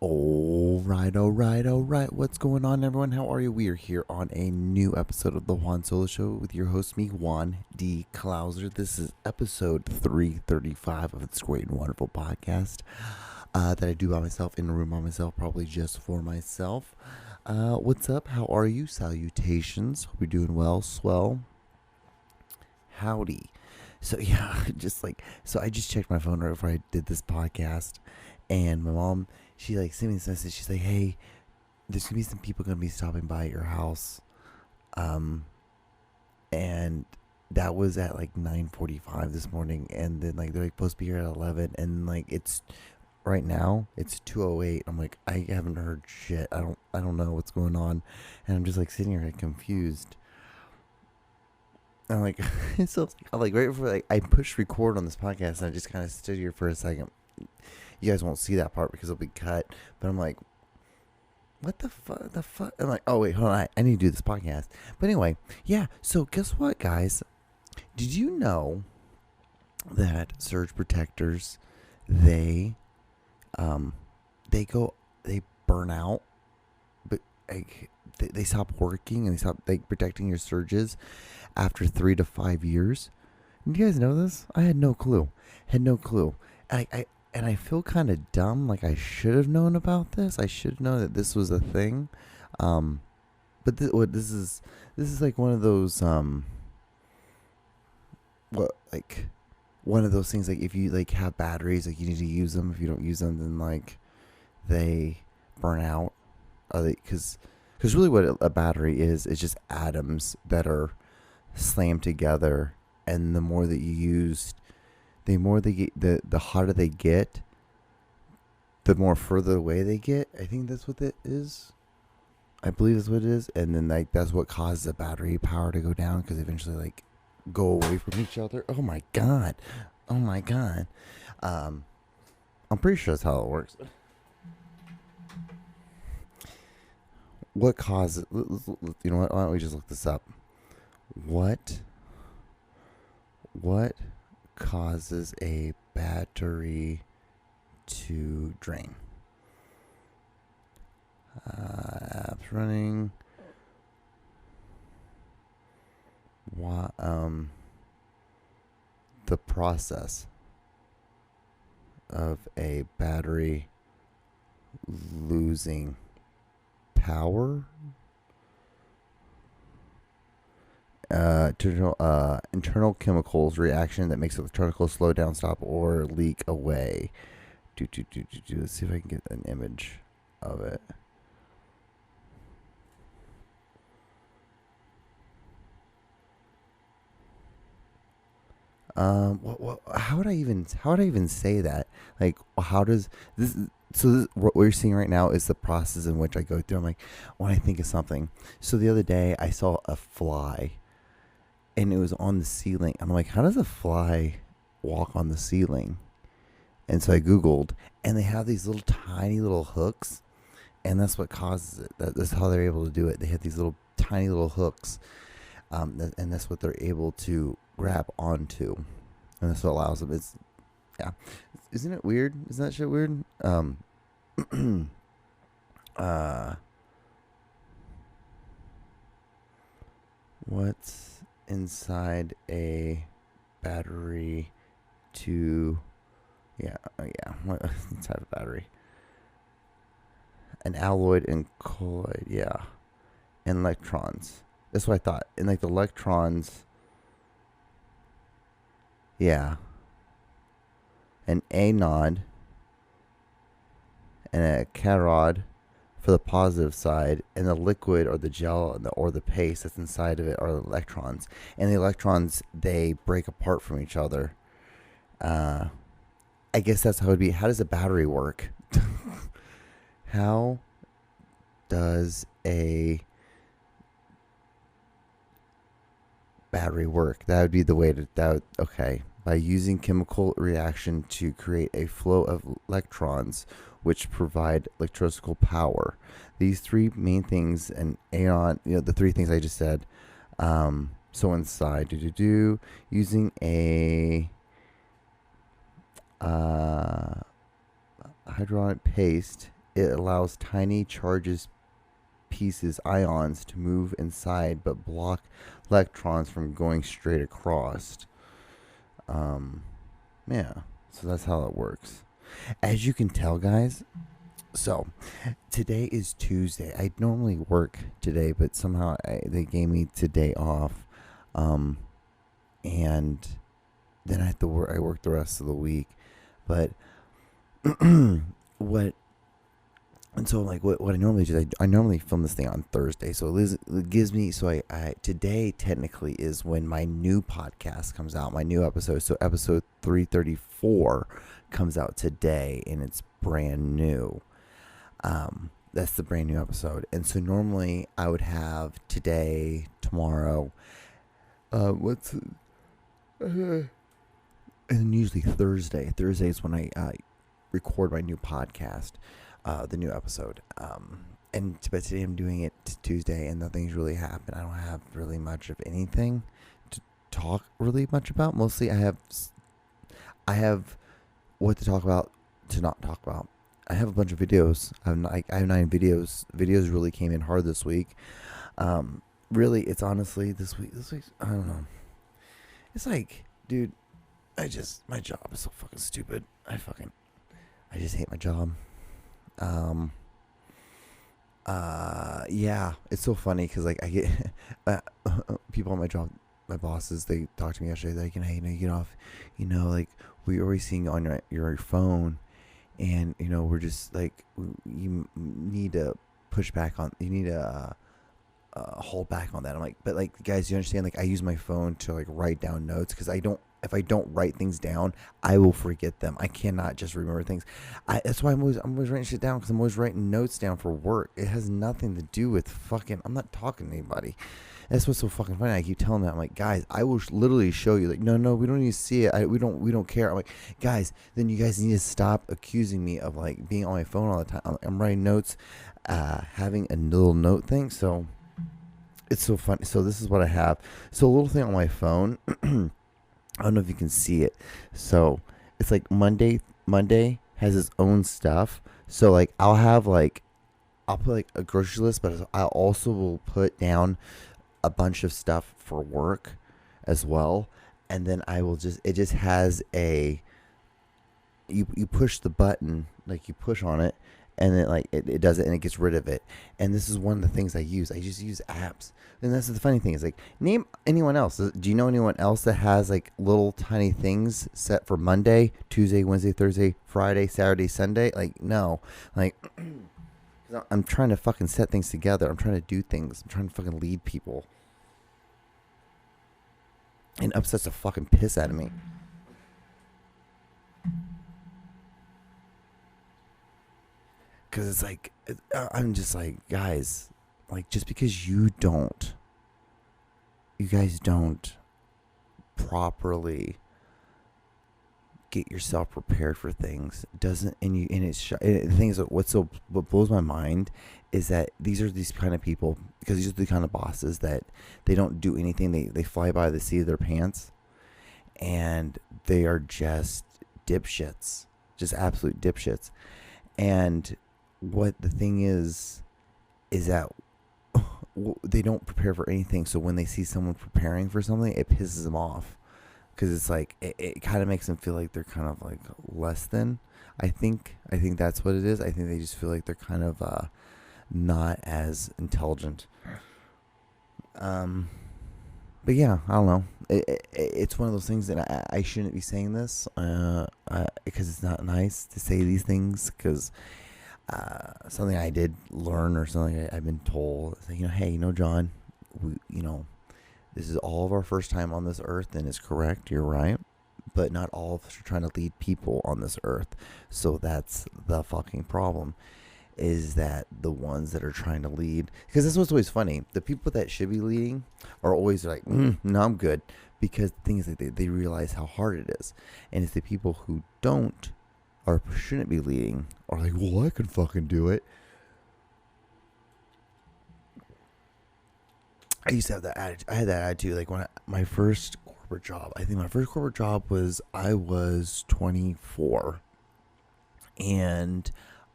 All right. What's going on, everyone? How are you? We are here on a new episode of the Juan Solo Show with your host, me, Juan D. Klauser. This is episode 335 of this great and wonderful podcast that I do by myself, in a room by myself, probably just for myself. What's up? How are you? Salutations. Hope you're doing well. Swell. Howdy. So, yeah, I just checked my phone right before I did this podcast, and my mom, she sent me this message. She's like, "Hey, there's gonna be some people gonna be stopping by at your house," and that was at 9:45 this morning, and then they're supposed to be here at 11, and it's right now it's 2:08. I'm like, I haven't heard shit. I don't know what's going on, and I'm just sitting here confused. I'm like, so right before I pushed record on this podcast, and I just kind of stood here for a second. You guys won't see that part because it'll be cut. But I'm like, what the fuck? I'm like, oh wait, hold on. I need to do this podcast. But anyway, yeah. So guess what, guys? Did you know that surge protectors, they burn out, but they stop working and they stop protecting your surges after 3 to 5 years? Did you guys know this? I had no clue. And I feel kind of dumb. I should have known about this. I should have known that this was a thing. But this is one of those one of those things. If you have batteries, you need to use them. If you don't use them, then they burn out. Because really what a battery is just atoms that are slammed together, and the more that you use, the more they get, the hotter they get, the more further away they get. I think that's what it is. I believe that's what it is. And then that's what causes the battery power to go down, because eventually go away from each other. Oh my god. I'm pretty sure that's how it works. What causes? You know what? Why don't we just look this up? What causes a battery to drain? Apps running. What? The process of a battery losing power. Internal chemicals reaction that makes electronicals slow down, stop, or leak away. Let's see if I can get an image of it. How would I even say that? How does this? So what we're seeing right now is the process in which I go through. I'm like, when I think of something. So the other day I saw a fly, and it was on the ceiling. I'm like, how does a fly walk on the ceiling? And so I Googled, and they have these little tiny little hooks, and that's what causes it. That's how they're able to do it. They have these little tiny little hooks, and that's what they're able to grab onto, and that's what allows them. Yeah, isn't it weird? Isn't that shit weird? What's inside a battery to? Yeah. What's inside a battery? An alloy and colloid. Yeah, and electrons. That's what I thought. And the electrons. Yeah. An anode and a cathode for the positive side, and the liquid or the gel or the paste that's inside of it are the electrons. And the electrons, they break apart from each other. I guess that's how it would be. How does a battery work? How does a battery work? That would be the way to. Okay. By using chemical reaction to create a flow of electrons, which provide electrical power. These three main things, and aeon, the three things I just said. So inside, using a hydraulic paste It allows tiny charges pieces, ions, to move inside but block electrons from going straight across. Yeah, so that's how it works. As you can tell, guys, so today is Tuesday. I normally work today, but somehow they gave me today off. And then I have to work. I work the rest of the week. But what I normally do is I normally film this thing on Thursday. So it gives me, so I today technically is when my new podcast comes out, my new episode. So episode 334 comes out today, and it's brand new. That's the brand new episode. And so normally I would have today, tomorrow, and usually Thursday. Thursday is when I record my new podcast, the new episode. But today I'm doing it Tuesday, and nothing's really happened. I don't have really much of anything to talk really much about. Mostly I have what to talk about, to not talk about. I have a bunch of videos. I have 9 videos. Videos really came in hard this week. Really, it's honestly this week, I don't know. It's like, dude, my job is so fucking stupid. I just hate my job. Yeah, it's so funny because like I get people on my job, my bosses, they talk to me yesterday. They're like, hey, you get off, like we're always seeing you on your phone, and we're just like, you need to push back on, you need to hold back on that. I'm like, but like, guys, you understand? Like, I use my phone to like write down notes because if I don't write things down, I will forget them. I cannot just remember things. That's why I'm always writing shit down, because I'm always writing notes down for work. It has nothing to do with fucking, I'm not talking to anybody. That's what's so fucking funny. I keep telling them, I'm like, guys, I will literally show you. Like, no, we don't need to see it. We don't care. I'm like, guys, then you guys need to stop accusing me of like being on my phone all the time. I'm writing notes, having a little note thing. So it's so funny. So this is what I have. So a little thing on my phone. I don't know if you can see it. So it's like Monday has its own stuff. So like I'll put like a grocery list, but I also will put down a bunch of stuff for work as well. And then it just has you push the button, like you push on it, and then like it does it, and it gets rid of it. And this is one of the things I use. I just use apps. And that's the funny thing is, like, name anyone else. Do you know anyone else that has like little tiny things set for Monday, Tuesday, Wednesday, Thursday, Friday, Saturday, Sunday? Like, no. Like, I'm trying to fucking set things together. I'm trying to do things. I'm trying to fucking lead people. And upsets the fucking piss out of me. Because it's like, I'm just like, guys, like, just because you guys don't properly get yourself prepared for things, doesn't, and the thing is, what blows my mind is that these kind of people, because these are the kind of bosses that they don't do anything. They fly by the seat of their pants, and they are just dipshits, just absolute dipshits. And what the thing is that they don't prepare for anything. So when they see someone preparing for something, it pisses them off, because it's like it kind of makes them feel like they're kind of like less than. I think that's what it is. I think they just feel like they're kind of not as intelligent. But yeah, I don't know. It's one of those things that I shouldn't be saying this, because it's not nice to say these things, because something I did learn, or something I've been told, hey, John, this is all of our first time on this earth, and it's correct, you're right, but not all of us are trying to lead people on this earth. So that's the fucking problem, is that the ones that are trying to lead, because this was always funny, the people that should be leading are always like, no, I'm good, because the thing is that they realize how hard it is. And it's the people who don't, or shouldn't be leading, are like, well, I could fucking do it. I used to have that attitude. I had that attitude, like, when my first corporate job, I think my first corporate job was, I was 24, and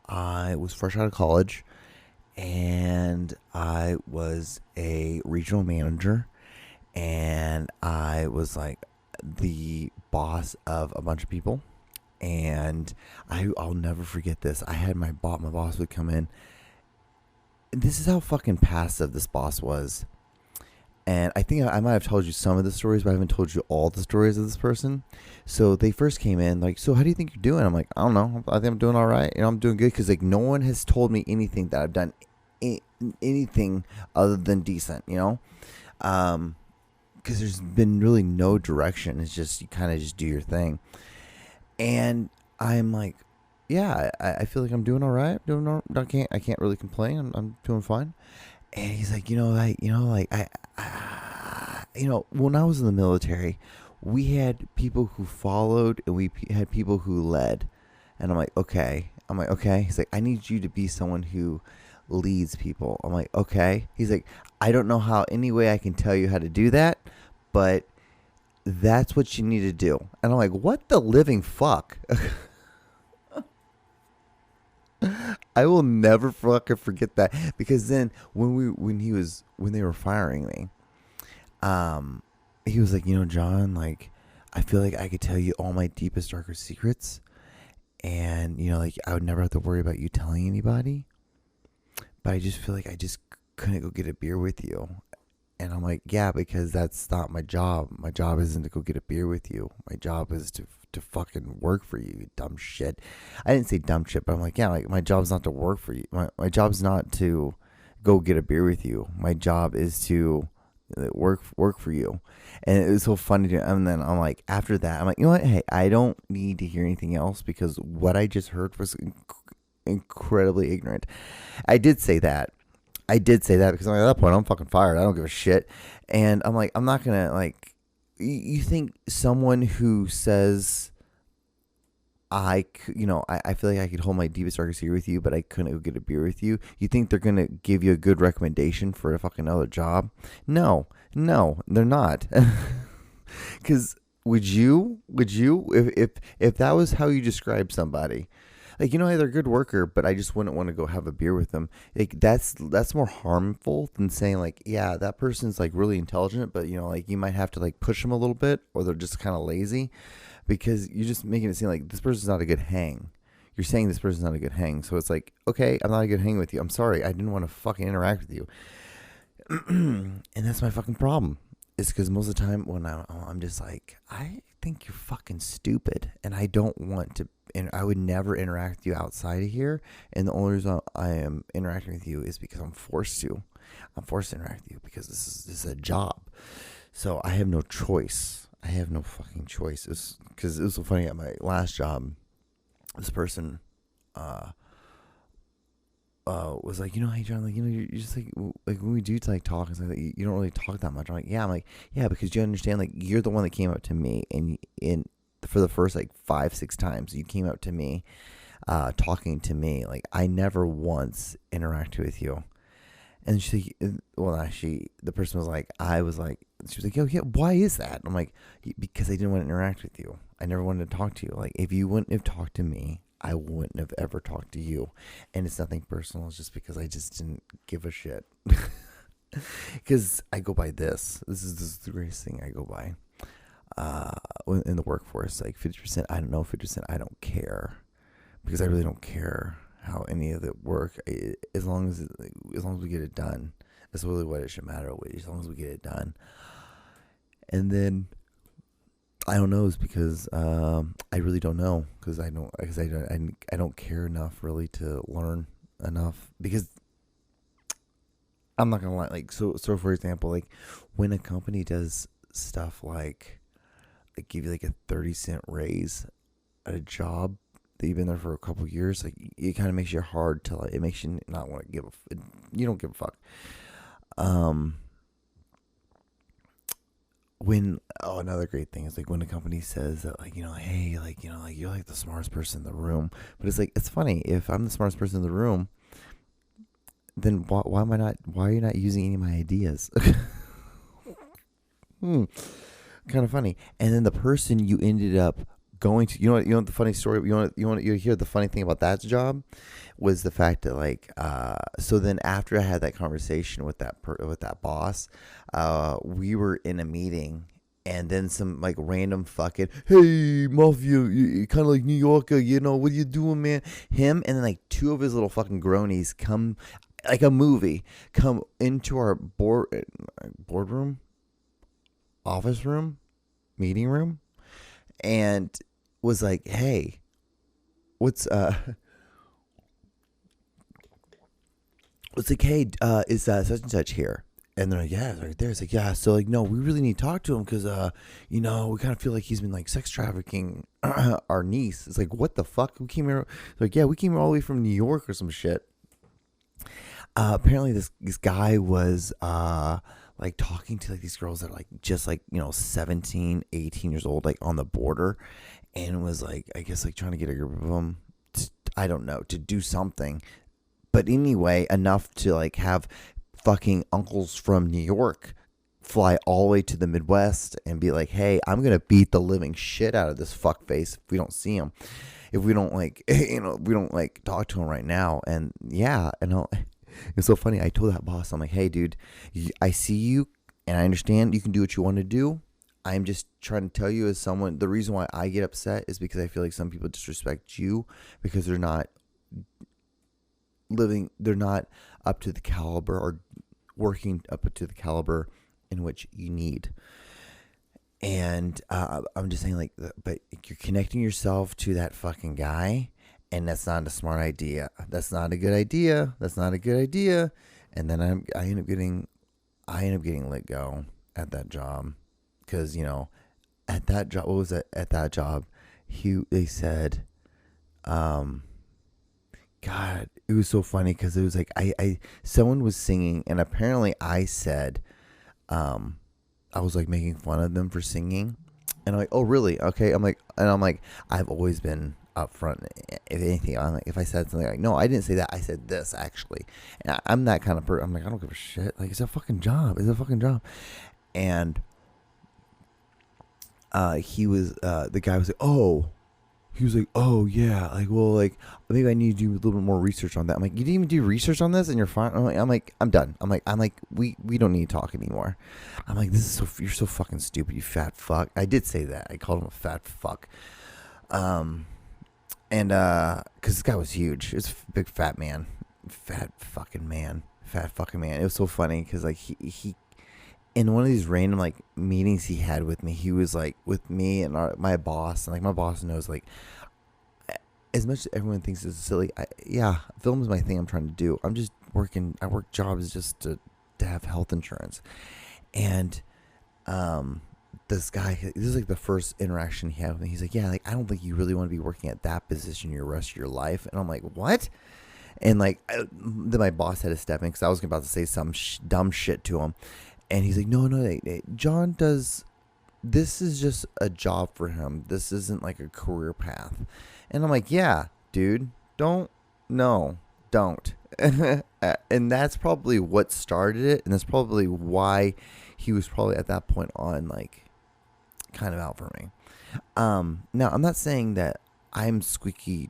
I was fresh out of college, and I was a regional manager, and I was like the boss of a bunch of people. And I'll never forget this. I had my boss would come in. This is how fucking passive this boss was. And I think I might have told you some of the stories, but I haven't told you all the stories of this person. So they first came in like, so how do you think you're doing? I'm like, I don't know. I think I'm doing all right. I'm doing good, because like no one has told me anything that I've done anything other than decent, because there's been really no direction. It's just you kind of just do your thing. And I'm like, yeah, I feel like I'm doing all right. I can't really complain. I'm doing fine. And he's like, when I was in the military, we had people who followed and we had people who led. And I'm like, okay. He's like, I need you to be someone who leads people. I'm like, okay. He's like, I don't know how any way I can tell you how to do that, but that's what you need to do. And I'm like, what the living fuck? I will never fucking forget that, because then when they were firing me, he was like, John, like, I feel like I could tell you all my deepest, darkest secrets, and like I would never have to worry about you telling anybody, but I just feel like I just couldn't go get a beer with you. And I'm like, yeah, because that's not my job. My job isn't to go get a beer with you. My job is to fucking work for you, dumb shit. I didn't say dumb shit, but I'm like, yeah, like my job's not to work for you. My job's not to go get a beer with you. My job is to work for you. And it was so funny to, and then I'm like, after that, I'm like, you know what? Hey, I don't need to hear anything else, because what I just heard was incredibly ignorant. I did say that because at that point I'm fucking fired. I don't give a shit. And I'm like, I'm not gonna, like, you think someone who says I feel like I could hold my deepest, darkest secret with you, but I couldn't go get a beer with you, you think they're gonna give you a good recommendation for a fucking other job? No, they're not. Because would you if that was how you describe somebody? Like, they're a good worker, but I just wouldn't want to go have a beer with them. Like, that's more harmful than saying, like, yeah, that person's like really intelligent, but like you might have to like push them a little bit, or they're just kind of lazy, because you're just making it seem like this person's not a good hang. You're saying this person's not a good hang, so it's like, okay, I'm not a good hang with you. I'm sorry, I didn't want to fucking interact with you. And that's my fucking problem. It's because most of the time when I'm just like, I think you're fucking stupid, and I don't want to. And I would never interact with you outside of here. And the only reason I am interacting with you is because I'm forced to. I'm forced to interact with you because this is a job. So I have no choice. I have no fucking choice. Because it was so funny at my last job. This person was like, hey John, like, you're just like when we do like talk and stuff, like, you don't really talk that much. I'm like, yeah. I'm like, yeah, because you understand, like, you're the one that came up to me, and for the first like 5-6 times you came up to me, talking to me, like, I never once interacted with you. And she's like, well, actually, the person was like, she was like, yo, yeah, why is that? I'm like, because I didn't want to interact with you. I never wanted to talk to you. Like, if you wouldn't have talked to me, I wouldn't have ever talked to you. And it's nothing personal. It's just because I just didn't give a shit. Because I go by this. This is the greatest thing I go by. In the workforce, like 50%, I don't know, 50%, I don't care, because I really don't care how any of it work. As long as we get it done, that's really what it should matter. As long as we get it done. And then I don't know, is because I really don't know, because I don't care enough really to learn enough, because I'm not gonna lie, like, so for example, like when a company does stuff like give you like a 30-cent raise at a job that you've been there for a couple years, like, it kind of makes you hard to, like, it makes you not want to you don't give a fuck. Another great thing is like when a company says that, like, hey, like, like, you're like the smartest person in the room, but it's like, it's funny, if I'm the smartest person in the room, then why are you not using any of my ideas? Kind of funny. And then the person you ended up going to, you know the funny story, you hear the funny thing about that job was the fact that like, so then after I had that conversation with that boss, we were in a meeting. And then some like random fucking, hey mafia, you kind of like New Yorker, what are you doing, man? Him and then like two of his little fucking gronies come, like a movie, come into our boardroom, office room, meeting room, and was like, hey, what's like, hey, is such and such here? And they're like, yeah, it's right there. It's like, yeah. So like, no, we really need to talk to him because, we kind of feel like he's been like sex trafficking our niece. It's like, what the fuck? We came here. Like, yeah, we came here all the way from New York or some shit. Apparently this guy was like talking to like these girls that are like just like 17, 18 years old, like on the border, and was like, I guess like trying to get a group of them I don't know, to do something, but anyway, enough to like have fucking uncles from New York fly all the way to the Midwest and be like, hey, I'm gonna beat the living shit out of this fuckface if we don't see him, if we don't like we don't like talk to him right now. And yeah, it's so funny. I told that boss, I'm like, hey dude, I see you and I understand you can do what you want to do. I'm just trying to tell you as someone, the reason why I get upset is because I feel like some people disrespect you because they're not up to the caliber or working up to the caliber in which you need. And I'm just saying, like, but you're connecting yourself to that fucking guy, and that's not a smart idea. That's not a good idea. That's not a good idea. And then I end up getting let go at that job because at that job, what was it? At that job, they said, God, it was so funny because it was like someone was singing, and apparently I said, I was like making fun of them for singing, and I'm like, oh really? Okay. I'm like, I've always been upfront. If anything, I'm like, if I said something like, no, I didn't say that, I said this actually, and I'm that kind of person. I'm like, I don't give a shit. Like, it's a fucking job. It's a fucking job. And the guy was like, oh. He was like, oh, yeah, like, well, like, maybe I need to do a little bit more research on that. I'm like, you didn't even do research on this and you're fine? I'm like, I'm done. I'm like, we don't need to talk anymore. I'm like, you're so fucking stupid, you fat fuck. I did say that. I called him a fat fuck. And, because this guy was huge. It's a big fat man. Fat fucking man. It was so funny because, like, he in one of these random like meetings he had with me, he was like with me and my boss, and like my boss knows, like, as much as everyone thinks it's silly, film is my thing. I'm trying to do. I'm just working. I work jobs just to have health insurance, and this guy, this is like the first interaction he had with me. He's like, yeah, like, I don't think you really want to be working at that position your rest of your life. And I'm like, what? And like, then my boss had to step in because I was about to say some dumb shit to him. And he's like, no, John does, this is just a job for him. This isn't like a career path. And I'm like, yeah, dude, don't. And that's probably what started it. And that's probably why he was probably at that point on, like, kind of out for me. Now, I'm not saying that I'm squeaky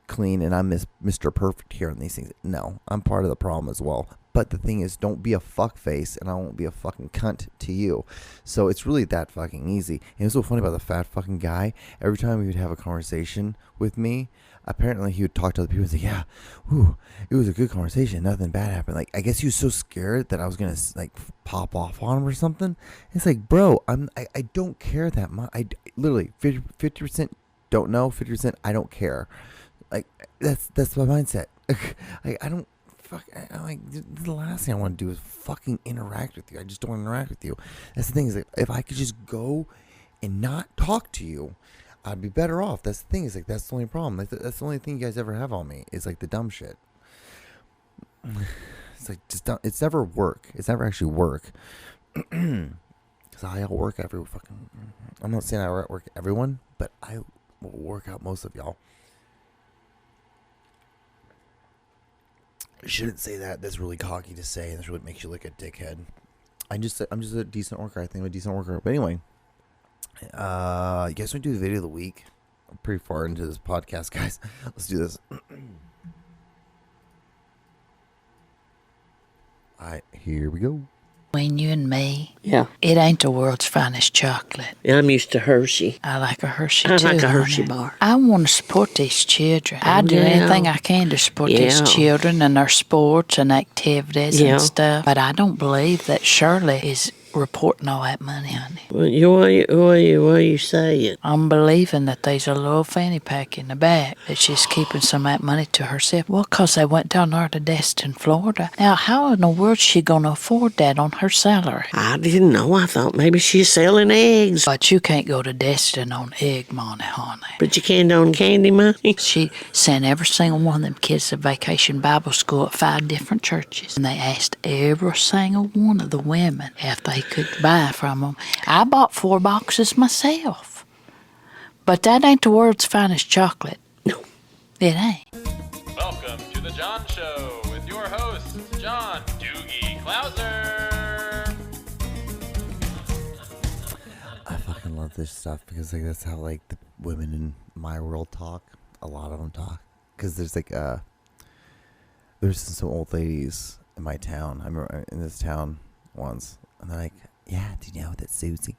clean and I'm Mr. Perfect here on these things. No, I'm part of the problem as well. But the thing is, don't be a fuckface, and I won't be a fucking cunt to you. So it's really that fucking easy. And it's so funny about the fat fucking guy. Every time he would have a conversation with me, apparently he would talk to other people and say, yeah, whew, it was a good conversation. Nothing bad happened. Like, I guess he was so scared that I was going to, like, pop off on him or something. It's like, bro, I don't care that much. I literally, 50% don't know, 50% I don't care. Like, that's my mindset. Like, I don't. Fuck, I'm like, the last thing I want to do is fucking interact with you. I just don't want to interact with you. That's the thing, is like, if I could just go and not talk to you, I'd be better off. That's the thing, is like, that's the only problem. Like, that's the only thing you guys ever have on me, is like the dumb shit. It's like, just dumb. It's never work. It's never actually work. Because I outwork every fucking, I'm not saying I outwork everyone, but I will work out most of y'all. I shouldn't say that. That's really cocky to say. This really makes you look a dickhead. I'm just a decent worker. I think I'm a decent worker. But anyway, you guys want to do the video of the week? pretty far into this podcast, guys. Let's do this. Alright, here we go. Between you and me, Yeah. it ain't the world's finest chocolate. Yeah, I'm used to Hershey. I like a Hershey I too. like a Hershey honey. bar. I want to support these children. I do Yeah. anything I can to support these Yeah. children and their sports and activities Yeah. and stuff. But I don't believe that Shirley is reporting all that money, honey. What are you saying? I'm believing that there's a little fanny pack in the back that she's keeping some of that money to herself. Well, 'cause they went down there to Destin, Florida. Now, how in the world is she going to afford that on her salary? I didn't know. I thought maybe she's selling eggs. But you can't go to Destin on egg money, honey. But you can't own candy money. She sent every single one of them kids to vacation Bible school at 5 different churches. And they asked every single one of the women if they could buy from them. I bought 4 boxes myself. But that ain't the world's finest chocolate. No. It ain't. Welcome to The John Show with your hosts, John Doogie Clouser. I fucking love this stuff because like that's how like the women in my world talk. A lot of them talk because there's like there's some old ladies in my town. I remember in this town once, and they're like, "Yeah, do you know that Susie,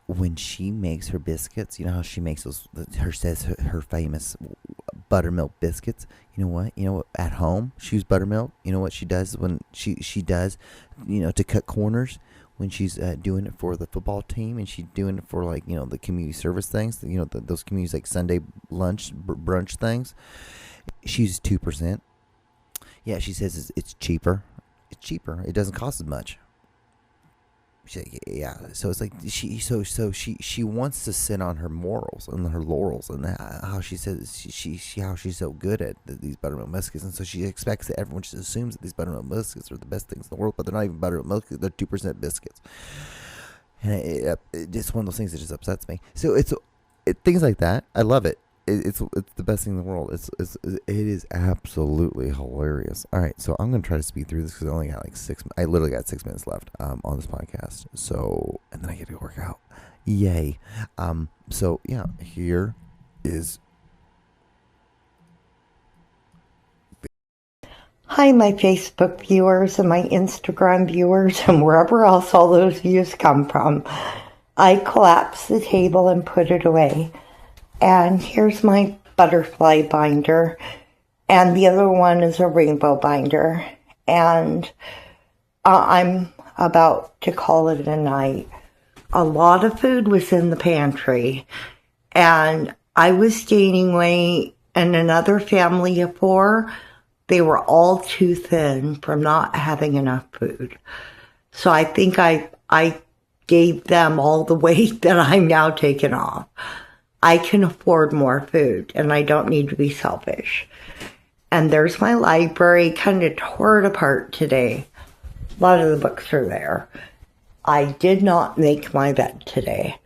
when she makes her biscuits, you know how she makes her famous buttermilk biscuits. You know what? At home, she uses buttermilk. You know what she does when she does, to cut corners." When she's doing it for the football team and she's doing it for like, the community service things, those communities like Sunday lunch, brunch things, she uses 2%. Yeah, she says it's cheaper. It's cheaper. It doesn't cost as much. Yeah, so it's like she wants to sit on her morals and her laurels and how she says how she's so good at these buttermilk biscuits, and so she expects that everyone just assumes that these buttermilk biscuits are the best things in the world, but they're not even buttermilk; they're 2% biscuits, and it's one of those things that just upsets me. So it's things like that. I love it. It's the best thing in the world. It is absolutely hilarious. All right, so I'm gonna try to speed through this because I only got I literally got 6 minutes left on this podcast. So and then I get to work out. Yay. So yeah, here is. Hi, my Facebook viewers and my Instagram viewers and wherever else all those views come from. I collapsed the table and put it away. And here's my butterfly binder. And the other one is a rainbow binder. And I'm about to call it a night. A lot of food was in the pantry. And I was gaining weight, and another family of 4, they were all too thin from not having enough food. So I think I gave them all the weight that I'm now taking off. I can afford more food, and I don't need to be selfish. And there's my library, kind of tore it apart today. A lot of the books are there. I did not make my bed today.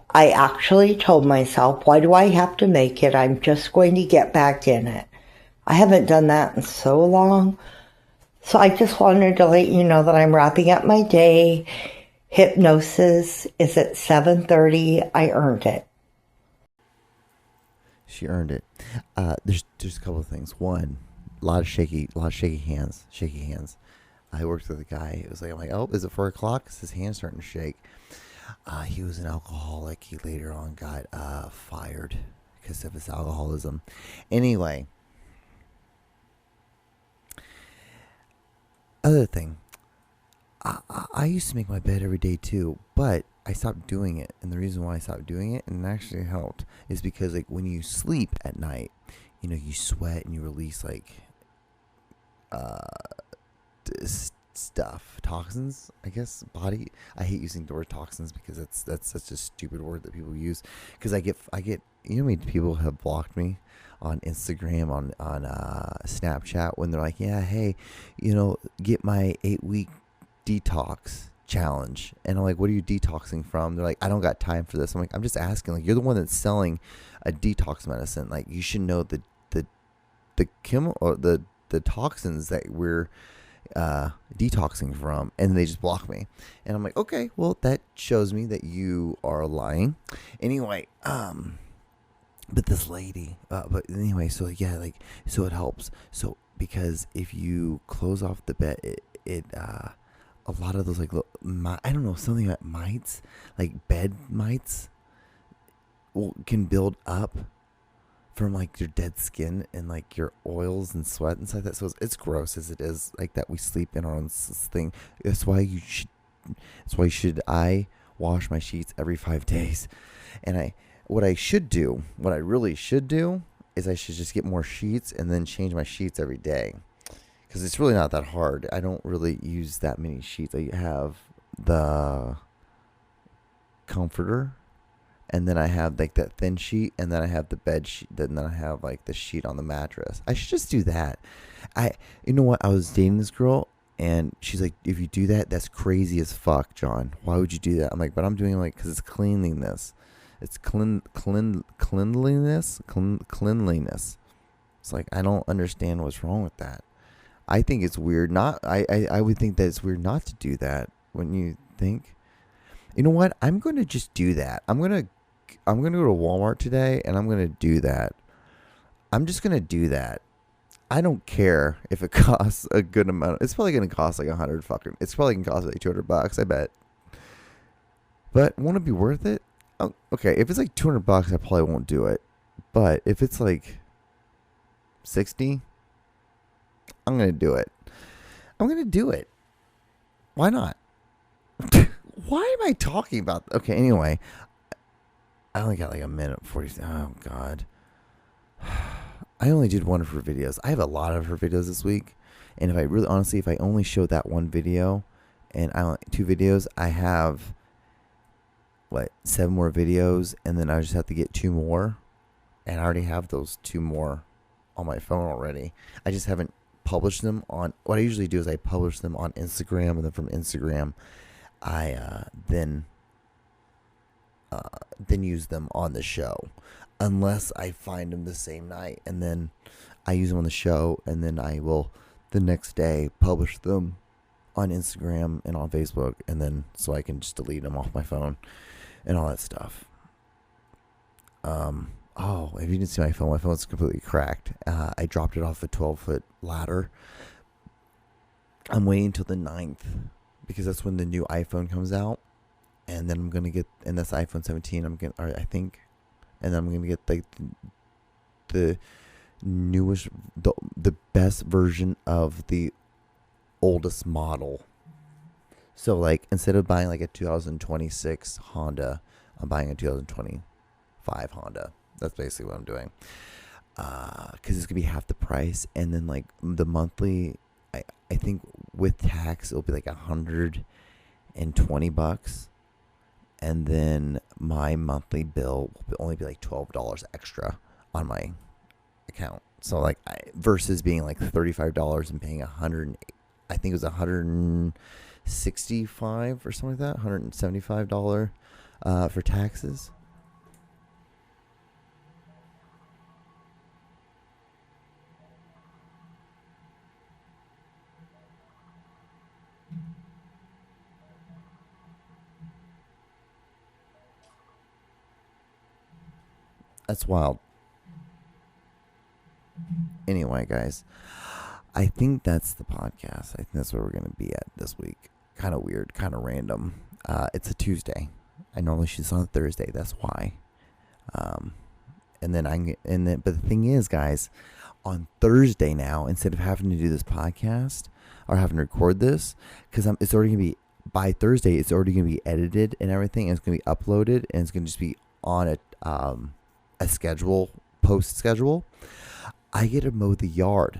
I actually told myself, why do I have to make it? I'm just going to get back in it. I haven't done that in so long. So I just wanted to let you know that I'm wrapping up my day. Hypnosis is at 7:30. I earned it. She earned it. There's a couple of things. One, a lot of shaky hands. I worked with a guy. It was like, I'm like, oh, is it 4 o'clock? 'Cause his hand's starting to shake. He was an alcoholic. He later on got fired because of his alcoholism. Anyway, other thing, I used to make my bed every day too, but I stopped doing it. And the reason why I stopped doing it, and it actually helped, is because like when you sleep at night, you sweat and you release like stuff, toxins, I guess, body. I hate using the word toxins because that's such a stupid word that people use. Because I get how many people have blocked me on Instagram, on Snapchat, when they're like, yeah, hey, get my 8-week detox challenge. And I'm like, what are you detoxing from? They're like, I don't got time for this. I'm like, I'm just asking, like, you're the one that's selling a detox medicine. Like, you should know the toxins that we're detoxing from, and they just block me. And I'm like, okay, well, that shows me that you are lying. Anyway, but this lady, but anyway, so yeah, like, so it helps. So because if you close off the bed, it a lot of those like I don't know, something like mites, like bed mites, can build up from like your dead skin and like your oils and sweat and stuff like that. So it's gross as it is, like that we sleep in our own thing. That's why you should I wash my sheets every 5 days. And what I really should do is I should just get more sheets and then change my sheets every day. Because it's really not that hard. I don't really use that many sheets. I have the comforter, and then I have like that thin sheet, and then I have the bed sheet, and then I have like the sheet on the mattress. I should just do that. You know what? I was dating this girl, and she's like, if you do that, that's crazy as fuck, John. Why would you do that? I'm like, but I'm doing it like, because it's cleanliness. It's cleanliness. It's like, I don't understand what's wrong with that. I think it's weird. I would think that it's weird not to do that. Wouldn't you think? You know what? I'm going to just do that. I'm going to go to Walmart today, and I'm going to do that. I'm just going to do that. I don't care if it costs a good amount. It's probably going to cost like it's probably going to cost like $200, I bet. But won't it be worth it? Oh, okay, if it's like $200, I probably won't do it. But if it's like 60, I'm going to do it. I'm going to do it. Why not? Why am I talking about? Okay, anyway. I only got like a minute 40. Oh, God. I only did one of her videos. I have a lot of her videos this week. And if I only showed that one video and 2 videos, I have, 7 more videos. And then I just have to get 2 more. And I already have those 2 more on my phone already. I just haven't published them on. What I usually do is I publish them on Instagram. And then from Instagram, I then use them on the show, unless I find them the same night, and then I use them on the show, and then I will the next day publish them on Instagram and on Facebook, and then so I can just delete them off my phone and all that stuff. If you didn't see my phone's completely cracked. I dropped it off a 12-foot ladder. I'm waiting until the 9th. Because that's when the new iPhone comes out, and then I'm gonna get, and that's iPhone 17. I think, and then I'm gonna get like the newest, the best version of the oldest model. So like, instead of buying like a 2026 Honda, I'm buying a 2025 Honda. That's basically what I'm doing. Because it's gonna be half the price, and then like the monthly. I think with tax it'll be like $120, and then my monthly bill will only be like $12 extra on my account. So like versus being like $35 and paying I think it was $165 or something like that, $175 for taxes. That's wild. Anyway, guys, I think that's the podcast. I think that's where we're going to be at this week. Kind of weird, kind of random. It's a Tuesday. I normally shoot this on a Thursday. That's why. But the thing is, guys, on Thursday now, instead of having to do this podcast or having to record this, because it's already going to be, by Thursday, it's already going to be edited and everything, and it's going to be uploaded, and it's going to just be on a post schedule. I get to mow the yard